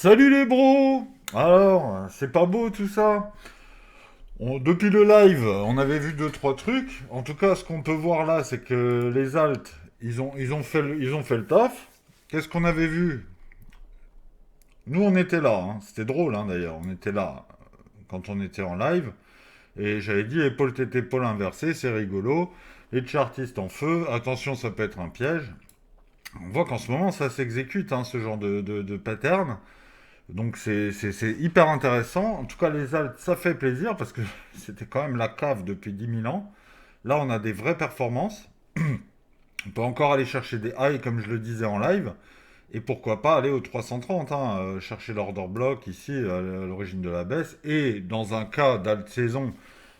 Salut les bros! Alors, c'est pas beau tout ça? Depuis le live, on avait vu deux trois trucs. En tout cas, ce qu'on peut voir là, c'est que les alts, ils ont fait le taf. Qu'est-ce qu'on avait vu? Nous, on était là, hein. C'était drôle, hein, d'ailleurs. On était là quand on était en live. Et j'avais dit épaule tête épaule inversée, c'est rigolo. Les chartistes en feu, attention, ça peut être un piège. On voit qu'en ce moment, ça s'exécute, hein, ce genre de pattern. Donc c'est hyper intéressant. En tout cas, les Alpes, ça fait plaisir parce que c'était quand même la cave depuis 10 000 ans. Là, on a des vraies performances. On peut encore aller chercher des highs, comme je le disais en live. Et pourquoi pas aller au 330, hein, chercher l'order block ici, à l'origine de la baisse. Et dans un cas d'alt saison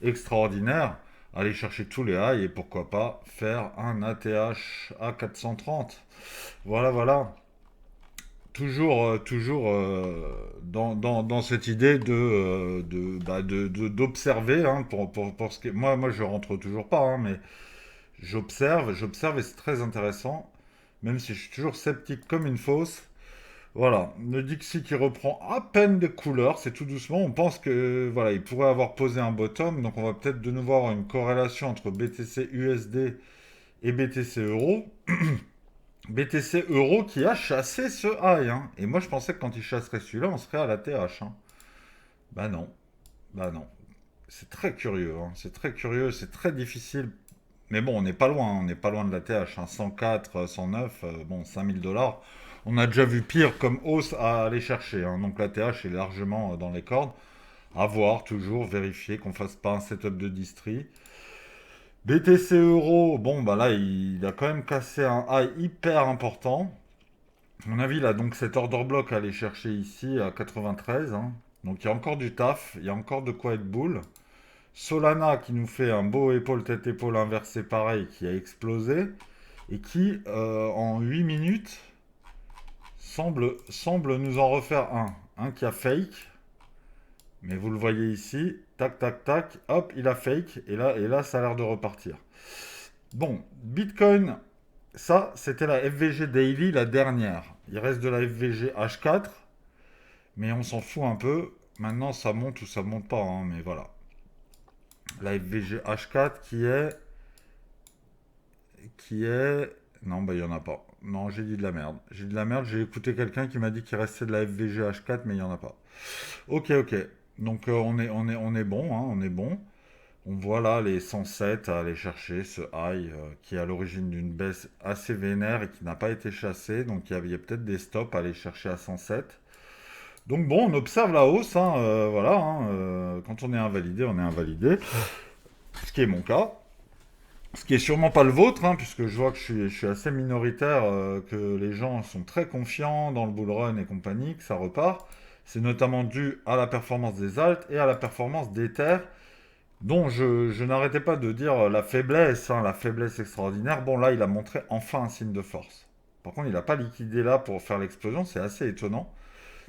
extraordinaire, aller chercher tous les highs et pourquoi pas faire un ATH à 430. Voilà, voilà. Toujours dans cette idée d'observer, hein, pour ce qui est... Moi, je rentre toujours pas, hein, mais j'observe et c'est très intéressant, même si je suis toujours sceptique comme une fausse. Voilà, le Dixie qui reprend à peine des couleurs, c'est tout doucement. On pense que voilà, il pourrait avoir posé un bottom, donc on va peut-être de nouveau avoir une corrélation entre BTC USD et BTC Euro. BTC Euro qui a chassé ce high, hein. Et moi je pensais que quand il chasserait celui-là, on serait à la TH, hein. Bah non, bah non. C'est très curieux, hein. C'est très curieux, c'est très difficile. Mais bon, on n'est pas loin, hein. On n'est pas loin de la TH, hein. 104, 109, bon, 5 000 $. On a déjà vu pire comme hausse à aller chercher, hein. Donc la TH est largement dans les cordes. À voir, toujours, vérifier qu'on fasse pas un setup de distri. BTC Euro, bon, bah là, il a quand même cassé un high hyper important. À mon avis, là, donc cet order block à aller chercher ici à 93, hein. Donc il y a encore du taf, il y a encore de quoi être boule. Solana qui nous fait un beau épaule tête épaule inversé pareil qui a explosé et qui en 8 minutes semble nous en refaire un qui a fake. Mais vous le voyez ici, tac tac tac, hop, il a fake et là ça a l'air de repartir. Bon, Bitcoin, ça c'était la FVG Daily la dernière. Il reste de la FVG H4. Mais on s'en fout un peu. Maintenant, ça monte ou ça monte pas, hein, mais voilà. La FVG H4 qui est... Non, bah il y en a pas. Non, j'ai dit de la merde. J'ai dit de la merde. J'ai écouté quelqu'un qui m'a dit qu'il restait de la FVG H4, mais il y en a pas. Ok, ok. Donc on est bon, hein, on est bon. On voit là les 107 à aller chercher ce high qui est à l'origine d'une baisse assez vénère et qui n'a pas été chassé. Donc il y a peut-être des stops à aller chercher à 107. Donc bon, on observe la hausse, hein, voilà, hein, quand on est invalidé, on est invalidé, ce qui est mon cas, ce qui est sûrement pas le vôtre, hein, puisque je vois que je suis assez minoritaire, que les gens sont très confiants dans le bull run et compagnie, que ça repart. C'est notamment dû à la performance des alts et à la performance d'Ether, dont je n'arrêtais pas de dire la faiblesse extraordinaire. Bon là, il a montré enfin un signe de force. Par contre, il n'a pas liquidé là pour faire l'explosion, c'est assez étonnant.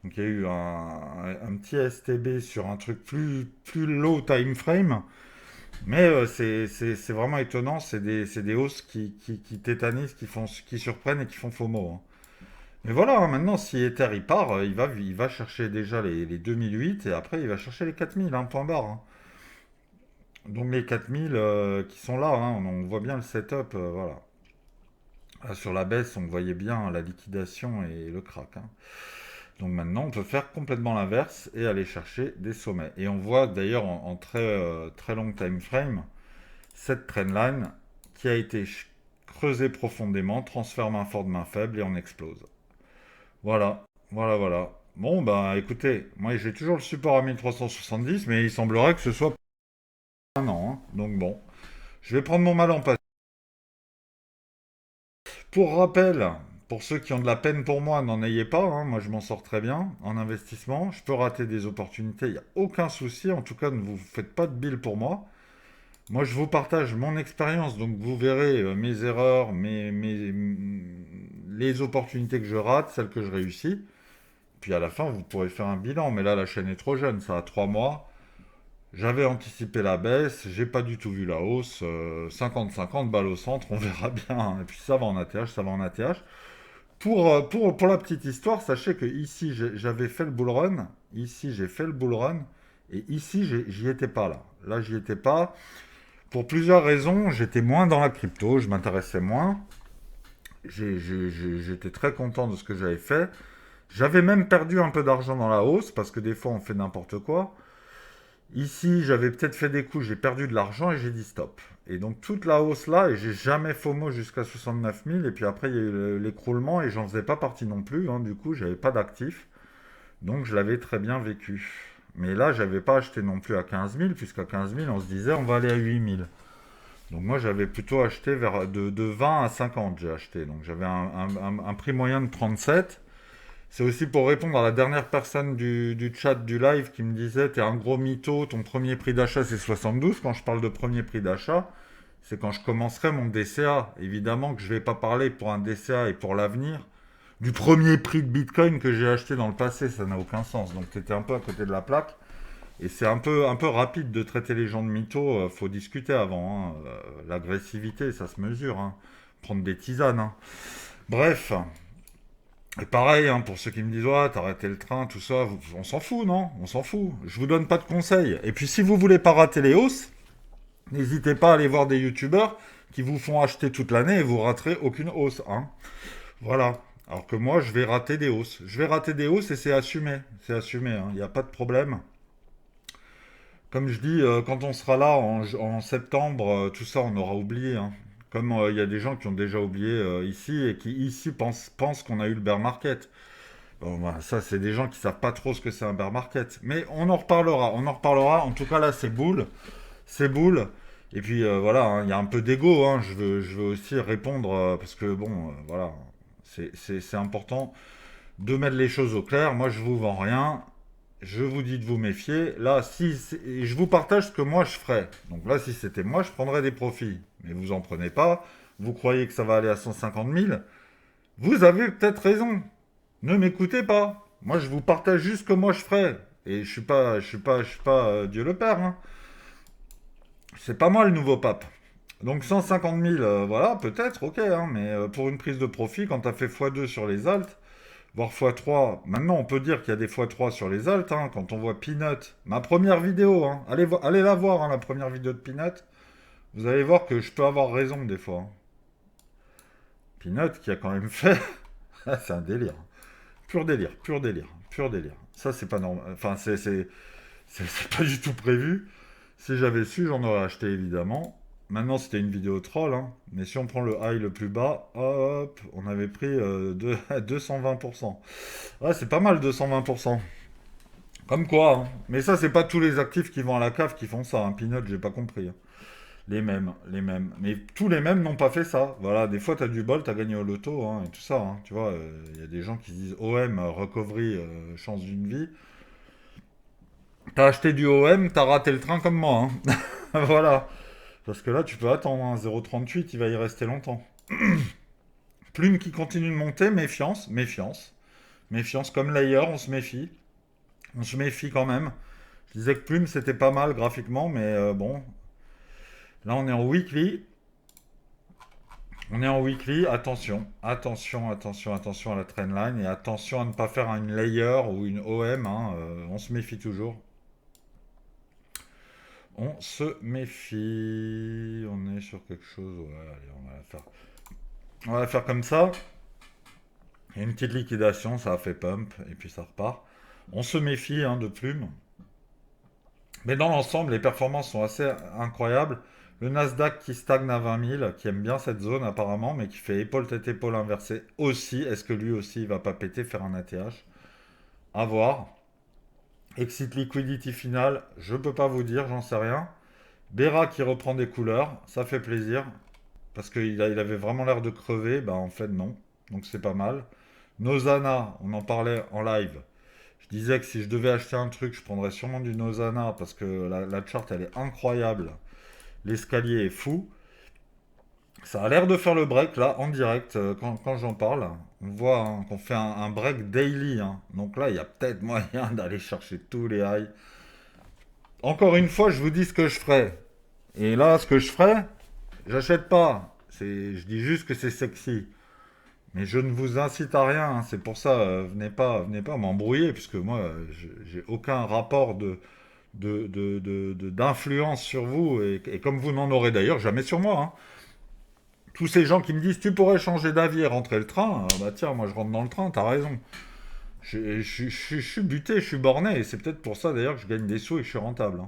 Donc il y a eu un petit STB sur un truc plus low time frame. Mais c'est vraiment étonnant. C'est des hausses qui tétanisent, qui surprennent et qui font FOMO, hein. Mais voilà, hein, maintenant, si Ether il part, il va chercher déjà les 2008 et après il va chercher les 4000, hein, point barre, hein. Donc les 4000 qui sont là, hein, on voit bien le setup, voilà. Là, sur la baisse, on voyait bien la liquidation et le crack, hein. Donc maintenant, on peut faire complètement l'inverse et aller chercher des sommets. Et on voit d'ailleurs en très, très long time frame cette trendline qui a été creusée profondément, transfert main forte, main faible et on explose. Voilà, voilà, voilà. Bon, bah écoutez, moi j'ai toujours le support à 1370, mais il semblerait que ce soit un an, hein. Donc bon, je vais prendre mon mal en patience. Pour rappel, pour ceux qui ont de la peine pour moi, n'en ayez pas, hein. Moi, je m'en sors très bien en investissement. Je peux rater des opportunités, il n'y a aucun souci. En tout cas, ne vous faites pas de bill pour moi. Moi, je vous partage mon expérience, donc vous verrez mes erreurs, les opportunités que je rate, celles que je réussis. Puis à la fin, vous pourrez faire un bilan. Mais là, la chaîne est trop jeune, ça a 3 mois. J'avais anticipé la baisse, j'ai pas du tout vu la hausse. 50-50, balle au centre, on verra bien, hein. Et puis ça va en ATH, ça va en ATH. Pour la petite histoire, sachez que ici, j'avais fait le bull run. Ici, j'ai fait le bull run. Et ici, j'y étais pas là. Là, j'y étais pas. Pour plusieurs raisons, j'étais moins dans la crypto, je m'intéressais moins. J'étais très content de ce que j'avais fait. J'avais même perdu un peu d'argent dans la hausse, parce que des fois, on fait n'importe quoi. Ici, j'avais peut-être fait des coups, j'ai perdu de l'argent et j'ai dit stop. Et donc toute la hausse là, et j'ai jamais FOMO jusqu'à 69 000, et puis après il y a eu l'écroulement, et j'en faisais pas partie non plus, hein, du coup j'avais pas d'actifs, donc je l'avais très bien vécu. Mais là, j'avais pas acheté non plus à 15 000, puisqu'à 15 000, on se disait on va aller à 8 000. Donc moi j'avais plutôt acheté de 20 à 50, j'ai acheté, donc j'avais un prix moyen de 37. C'est aussi pour répondre à la dernière personne du chat du live qui me disait t'es un gros mytho, ton premier prix d'achat c'est 72. Quand je parle de premier prix d'achat, c'est quand je commencerai mon DCA. Évidemment que je ne vais pas parler pour un DCA et pour l'avenir du premier prix de Bitcoin que j'ai acheté dans le passé, ça n'a aucun sens. Donc tu étais un peu à côté de la plaque. Et c'est un peu rapide de traiter les gens de mythos, faut discuter avant, hein. L'agressivité, ça se mesure, hein. Prendre des tisanes, hein. Bref. Et pareil, hein, pour ceux qui me disent ouais, t'as arrêté le train, tout ça, on s'en fout, non? On s'en fout. Je vous donne pas de conseils. Et puis si vous voulez pas rater les hausses, n'hésitez pas à aller voir des youtubeurs qui vous font acheter toute l'année et vous raterez aucune hausse, hein. Voilà. Alors que moi, je vais rater des hausses. Je vais rater des hausses et c'est assumé. C'est assumé, hein. Il n'y a pas de problème. Comme je dis, quand on sera là en septembre, tout ça, on aura oublié, hein. Comme il y a des gens qui ont déjà oublié ici et qui ici pensent qu'on a eu le bear market. Bon, bah, ça, c'est des gens qui savent pas trop ce que c'est un bear market. Mais on en reparlera, on en reparlera. En tout cas, là, c'est boule. C'est boule. Et puis, voilà, hein, il y a un peu d'ego, hein. Je veux aussi répondre, parce que, bon, voilà, c'est important de mettre les choses au clair. Moi, je vous vends rien. Je vous dis de vous méfier. Là, si je vous partage ce que moi je ferais. Donc là, si c'était moi, je prendrais des profits. Mais vous en prenez pas. Vous croyez que ça va aller à 150 000. Vous avez peut-être raison. Ne m'écoutez pas. Moi, je vous partage juste ce que moi je ferais. Et je suis pas Dieu le Père, hein. C'est pas moi le nouveau pape. Donc 150 000, voilà, peut-être, ok, hein, mais pour une prise de profit, quand tu as fait x2 sur les alts, voire x3, maintenant on peut dire qu'il y a des x3 sur les alts, hein, quand on voit Peanut, ma première vidéo, hein, allez la voir, hein, la première vidéo de Peanut, vous allez voir que je peux avoir raison des fois, hein. Peanut qui a quand même fait... Ah, c'est un délire. Pur délire, pur délire, pur délire. Ça, c'est pas normal. Enfin, c'est pas du tout prévu. Si j'avais su, j'en aurais acheté évidemment. Maintenant, c'était une vidéo troll, hein. Mais si on prend le high le plus bas, hop, on avait pris 220%. Ouais, c'est pas mal 220%. Comme quoi, hein. Mais ça, c'est pas tous les actifs qui vont à la cave qui font ça, hein. Peanut, j'ai pas compris, hein. Les mêmes, les mêmes. Mais tous les mêmes n'ont pas fait ça. Voilà, des fois, t'as du bol, t'as gagné au loto, hein, et tout ça, hein. Tu vois, il y a des gens qui disent OM, recovery, chance d'une vie. T'as acheté du OM, t'as raté le train comme moi, hein. Voilà. Parce que là, tu peux attendre, hein. 0,38, il va y rester longtemps. Plume qui continue de monter, méfiance, méfiance. Méfiance, comme layer, on se méfie. On se méfie quand même. Je disais que Plume, c'était pas mal graphiquement, mais bon. Là, on est en weekly. On est en weekly. Attention, attention, attention, attention à la trendline. Et attention à ne pas faire une layer ou une OM, hein. On se méfie toujours. On se méfie. On est sur quelque chose. Ouais, allez, on va la faire. On va la faire comme ça. Il y a une petite liquidation, ça a fait pump, et puis ça repart. On se méfie, hein, de Plume. Mais dans l'ensemble, les performances sont assez incroyables. Le Nasdaq qui stagne à 20 000, qui aime bien cette zone apparemment, mais qui fait épaule tête épaule inversée aussi. Est-ce que lui aussi il va pas péter, faire un ATH? À voir. Exit liquidity final, je peux pas vous dire, j'en sais rien. Bera qui reprend des couleurs, ça fait plaisir. Parce qu'il il avait vraiment l'air de crever, bah en fait non. Donc c'est pas mal. Nozana, on en parlait en live. Je disais que si je devais acheter un truc, je prendrais sûrement du Nozana parce que la chart elle est incroyable. L'escalier est fou. Ça a l'air de faire le break là en direct quand j'en parle. On voit, hein, qu'on fait un break daily, hein. Donc là, il y a peut-être moyen d'aller chercher tous les highs. Encore une fois, je vous dis ce que je ferai. Et là, ce que je ferai, j'achète pas. Je dis juste que c'est sexy. Mais je ne vous incite à rien, hein. C'est pour ça, venez pas m'embrouiller, puisque moi, j'ai aucun rapport d'influence sur vous, et comme vous n'en aurez d'ailleurs jamais sur moi, hein. Tous ces gens qui me disent tu pourrais changer d'avis et rentrer le train, bah tiens, moi je rentre dans le train, t'as raison. Je suis buté, je suis borné, et c'est peut-être pour ça d'ailleurs que je gagne des sous et que je suis rentable, hein.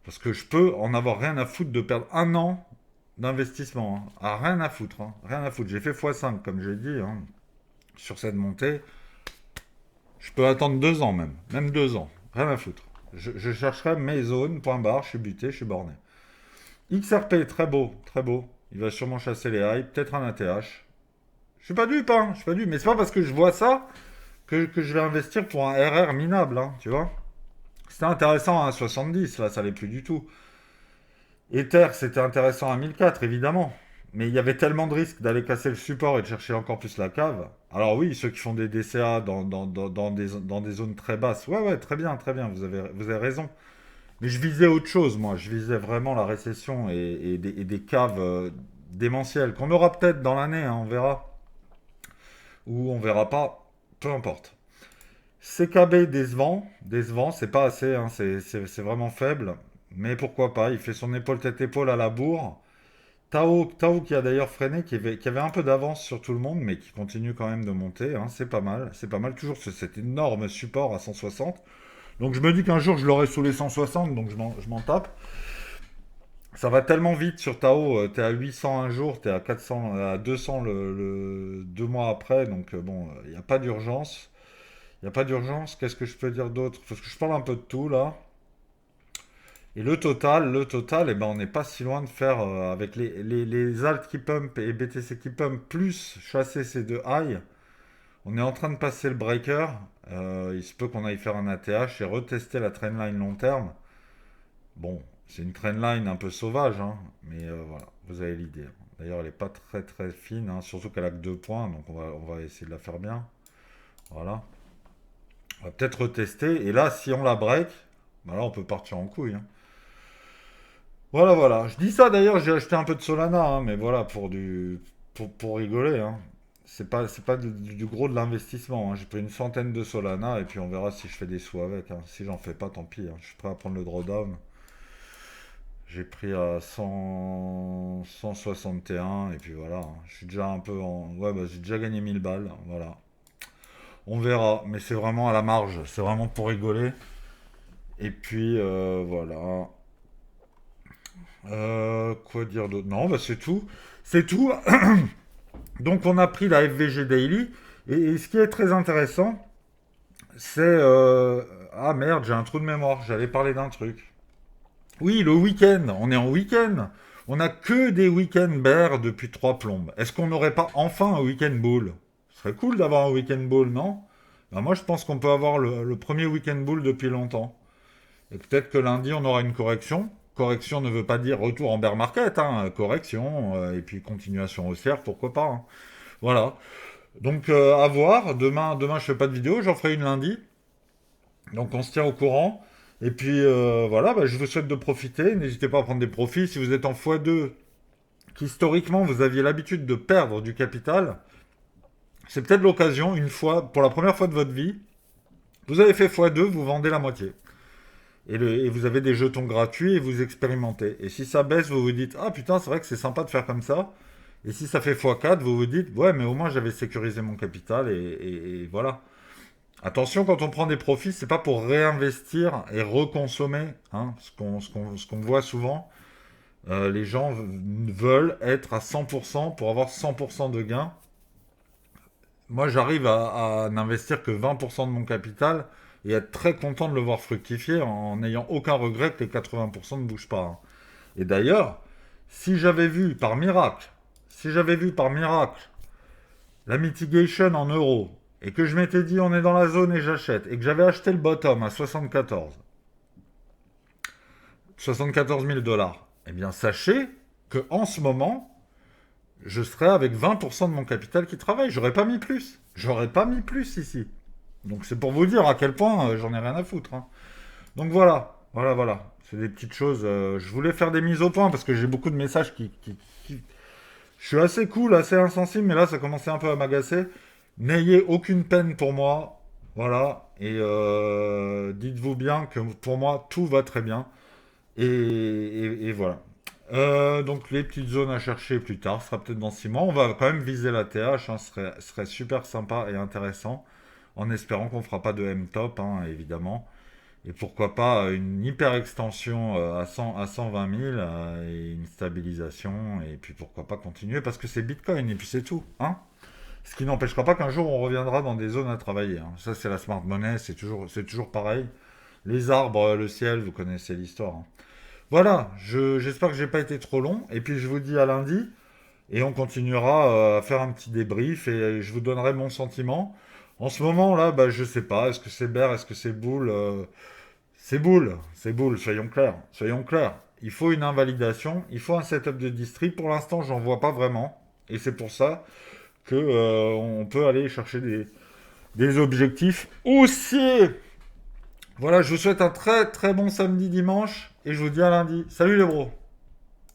Parce que je peux en avoir rien à foutre de perdre un an d'investissement, hein. Ah, rien à foutre, hein. Rien à foutre. J'ai fait x5, comme j'ai dit, hein, sur cette montée. Je peux attendre 2 ans même 2 ans. Rien à foutre. Je chercherai mes zones, point barre, je suis buté, je suis borné. XRP, très beau, très beau. Il va sûrement chasser les highs, peut-être un ATH. Je suis pas dupe, hein, je suis pas dupe, mais c'est pas parce que je vois ça que je vais investir pour un RR minable, hein, tu vois. C'était intéressant à 1,70, là, ça l'est plus du tout. Ether, c'était intéressant à 1004, évidemment. Mais il y avait tellement de risques d'aller casser le support et de chercher encore plus la cave. Alors oui, ceux qui font des DCA dans des zones très basses, ouais, ouais, très bien, vous avez raison. Mais je visais autre chose, moi. Je visais vraiment la récession et des caves démentielles, qu'on aura peut-être dans l'année, hein, on verra. Ou on verra pas, peu importe. CKB décevant, décevant, c'est pas assez, hein, c'est vraiment faible. Mais pourquoi pas, il fait son épaule tête épaule à la bourre. Tao qui a d'ailleurs freiné, qui avait un peu d'avance sur tout le monde, mais qui continue quand même de monter, hein, c'est pas mal. C'est pas mal, toujours cet énorme support à 160. Donc je me dis qu'un jour je l'aurai sous les 160, donc je m'en tape. Ça va tellement vite sur Tao, t'es à 800 un jour, t'es à 400, à 200 2 mois après, donc bon, il n'y a pas d'urgence. Il n'y a pas d'urgence, qu'est-ce que je peux dire d'autre? Parce que je parle un peu de tout là. Et le total, eh ben, on n'est pas si loin de faire avec les alt qui pump et BTC qui pump plus chasser ces deux highs. On est en train de passer le breaker. Il se peut qu'on aille faire un ATH et retester la trendline long terme. Bon, c'est une trendline un peu sauvage, hein, mais voilà, vous avez l'idée. D'ailleurs, elle n'est pas très très fine, hein, surtout qu'elle a que 2 points, donc on va essayer de la faire bien. Voilà. On va peut-être retester. Et là, si on la break, bah là, on peut partir en couille, hein. Voilà, voilà. Je dis ça d'ailleurs, j'ai acheté un peu de Solana, hein, mais voilà, pour rigoler, hein. C'est pas du gros de l'investissement, hein. J'ai pris une centaine de Solana et puis on verra si je fais des sous avec, hein. Si j'en fais pas, tant pis, hein. Je suis prêt à prendre le drawdown. J'ai pris à 100, 161 et puis voilà, hein. Je suis déjà un peu en. Ouais, bah j'ai déjà gagné 1000 balles, voilà. On verra, mais c'est vraiment à la marge, c'est vraiment pour rigoler. Et puis voilà. Quoi dire d'autre? Non, bah c'est tout. C'est tout. Donc on a pris la FVG Daily. Et ce qui est très intéressant, c'est... Ah merde, j'ai un trou de mémoire. J'allais parler d'un truc. Oui, le week-end. On est en week-end. On n'a que des week-ends bears depuis 3 plombes. Est-ce qu'on n'aurait pas enfin un week-end bull? Ce serait cool d'avoir un week-end bull, non? Ben, moi, je pense qu'on peut avoir le premier week-end bull depuis longtemps. Et peut-être que lundi, on aura une correction. Correction ne veut pas dire retour en bear market, hein. Correction, et puis continuation haussière, pourquoi pas, hein. Voilà. Donc, à voir. Demain, je fais pas de vidéo, j'en ferai une lundi. Donc, on se tient au courant. Et puis, voilà, bah, je vous souhaite de profiter. N'hésitez pas à prendre des profits. Si vous êtes en x2, qu'historiquement, vous aviez l'habitude de perdre du capital, c'est peut-être l'occasion, une fois, pour la première fois de votre vie, vous avez fait x2, vous vendez la moitié. Et vous avez des jetons gratuits et vous expérimentez. Et si ça baisse, vous vous dites, ah putain, c'est vrai que c'est sympa de faire comme ça. Et si ça fait x4, vous vous dites, ouais, mais au moins j'avais sécurisé mon capital et voilà. Attention, quand on prend des profits, c'est pas pour réinvestir et reconsommer, hein, ce qu'on voit souvent. Les gens veulent être à 100% pour avoir 100% de gains. Moi, j'arrive à n'investir que 20% de mon capital et être très content de le voir fructifier en n'ayant aucun regret que les 80% ne bougent pas, hein. Et d'ailleurs, si j'avais vu par miracle, si j'avais vu par miracle la mitigation en euros et que je m'étais dit on est dans la zone et j'achète et que j'avais acheté le bottom à 74 000 dollars, eh bien sachez que en ce moment, je serais avec 20% de mon capital qui travaille. J'aurais pas mis plus. J'aurais pas mis plus ici. Donc c'est pour vous dire à quel point j'en ai rien à foutre, hein. Donc voilà, voilà, voilà. C'est des petites choses. Je voulais faire des mises au point parce que j'ai beaucoup de messages qui- Je suis assez cool, assez insensible, mais là, ça commençait un peu à m'agacer. N'ayez aucune peine pour moi. Voilà. Et dites-vous bien que pour moi, tout va très bien. Et voilà. Donc les petites zones à chercher plus tard, ce sera peut-être dans 6 mois. On va quand même viser la TH, hein, ce serait super sympa et intéressant, en espérant qu'on fera pas de M-Top, hein, évidemment. Et pourquoi pas une hyper extension à 120 000 et une stabilisation, et puis pourquoi pas continuer, parce que c'est Bitcoin, et puis c'est tout, hein. Ce qui n'empêchera pas qu'un jour on reviendra dans des zones à travailler, hein. Ça c'est la smart money, c'est toujours pareil. Les arbres, le ciel, vous connaissez l'histoire, hein. Voilà, j'espère que j'ai pas été trop long. Et puis je vous dis à lundi. Et on continuera à faire un petit débrief. Et je vous donnerai mon sentiment. En ce moment là, bah, je sais pas. Est-ce que c'est bear, est-ce que c'est bull C'est bull, c'est bull, soyons clairs. Soyons clairs. Il faut une invalidation, il faut un setup de distri. Pour l'instant, j'en vois pas vraiment. Et c'est pour ça que on peut aller chercher des objectifs haussiers. Voilà, je vous souhaite un très très bon samedi dimanche et je vous dis à lundi. Salut les bros.